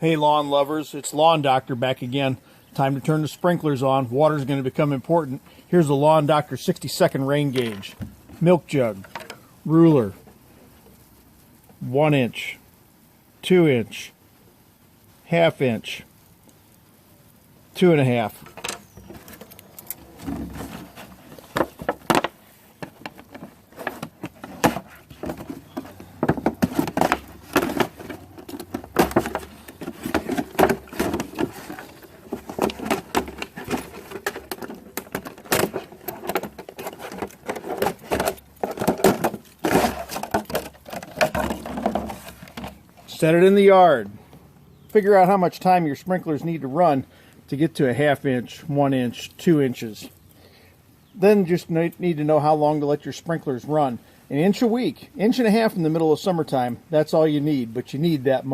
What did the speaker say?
Hey lawn lovers, it's Lawn Doctor back again. Time to turn the sprinklers on. Water's going to become important. Here's the Lawn Doctor 60-second rain gauge. Milk jug, ruler, 1 inch, 2 inch, ½ inch, 2.5. Set it in the yard. Figure out how much time your sprinklers need to run to get to a ½ inch, 1 inch, 2 inches. Then just need to know how long to let your sprinklers run. An inch a week, inch and a half in the middle of summertime, that's all you need, but you need that much.